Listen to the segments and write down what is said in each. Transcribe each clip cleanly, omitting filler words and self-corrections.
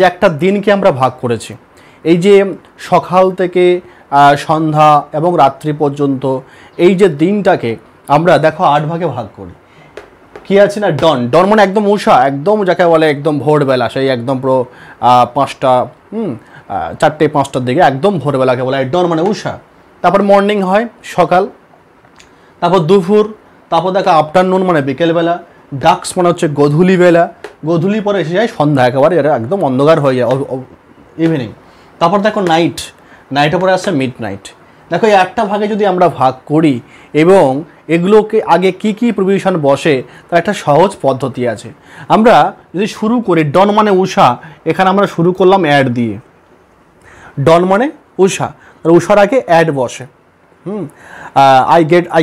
যে একটা দিনকে আমরা ভাগ করেছি, এই যে সকাল থেকে সন্ধ্যা এবং রাত্রি পর্যন্ত এই যে দিনটাকে আমরা দেখো 8 ভাগে ভাগ করি। কি আছে না, ডন। ডন মানে একদম উষা, একদম যাকে বলে একদম ভোরবেলা, সেই একদম পুরো 5টা 4টে 5টার দিকে একদম ভোরবেলাকে বলে ডন মানে উষা। তারপর মর্নিং হয় সকাল, তারপর দুপুর, তারপর দেখো আফটারনুন মানে বিকেলবেলা, ডাক্স মানে হচ্ছে গধূলিবেলা, গধূলি পরে এসে যায় সন্ধ্যা, একেবারে এটা একদম অন্ধকার হয়ে যায় ইভিনিং। তারপর দেখো নাইট, নাইটের পরে আসছে মিড নাইট। দেখো এই 8টা ভাগে যদি আমরা ভাগ করি এবং এগুলোকে আগে কি কি প্রিপোজিশন বসে তার একটা সহজ পদ্ধতি আছে। আমরা যদি শুরু করি ডন মানে উষা, এখানে আমরা শুরু করলাম অ্যাড দিয়ে, ডন মানে উষা, উষার আগে অ্যাড বসে। I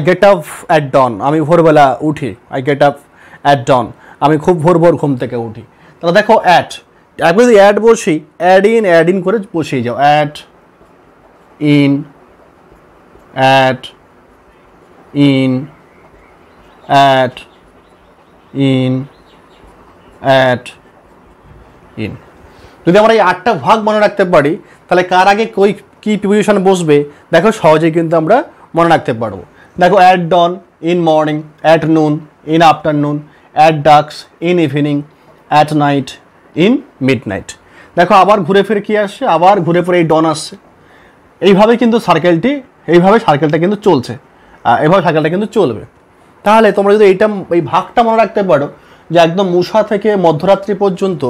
get up at dawn, আমি ভোরবেলা উঠি, I get up at dawn, আমি খুব ভোর ভোর ঘুম থেকে উঠি। তাহলে দেখো অ্যাট, একবার যদি অ্যাড বসি, অ্যাড ইন করে বসিয়ে যাও, at in, at in, at in, at in. যদি আমরা এই 8টা ভাগ মনে রাখতে পারি তাহলে কার আগে কী প্রিপোজিশন বসবে দেখো সহজেই কিন্তু আমরা মনে রাখতে পারবো। দেখো at dawn in morning, at noon in afternoon, at ducks in evening, at night in mid night. দেখো আবার ঘুরে ফিরে কী আসছে, আবার ঘুরে ফিরে এই ডন আসছে। এইভাবে কিন্তু সার্কেলটা কিন্তু চলছে, এইভাবে সার্কেলটা কিন্তু চলবে। তাহলে তোমরা যদি এই ভাগটা মনে রাখতে পারো যে একদম উষা থেকে মধ্যরাত্রি পর্যন্ত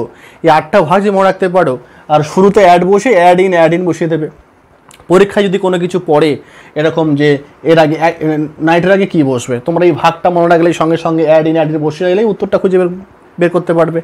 এই 8টা ভাগ যদি মনে রাখতে পারো, আর শুরুতে অ্যাড বসে অ্যাড ইন বসিয়ে দেবে। পরীক্ষায় যদি কোনো কিছু পড়ে এরকম যে এর আগে নাইটের আগে কী বসবে, তোমরা এই ভাগটা মনে রাখলেই সঙ্গে সঙ্গে অ্যাড ইন বসিয়ে গেলেই উত্তরটা খুঁজে বের করতে পারবে।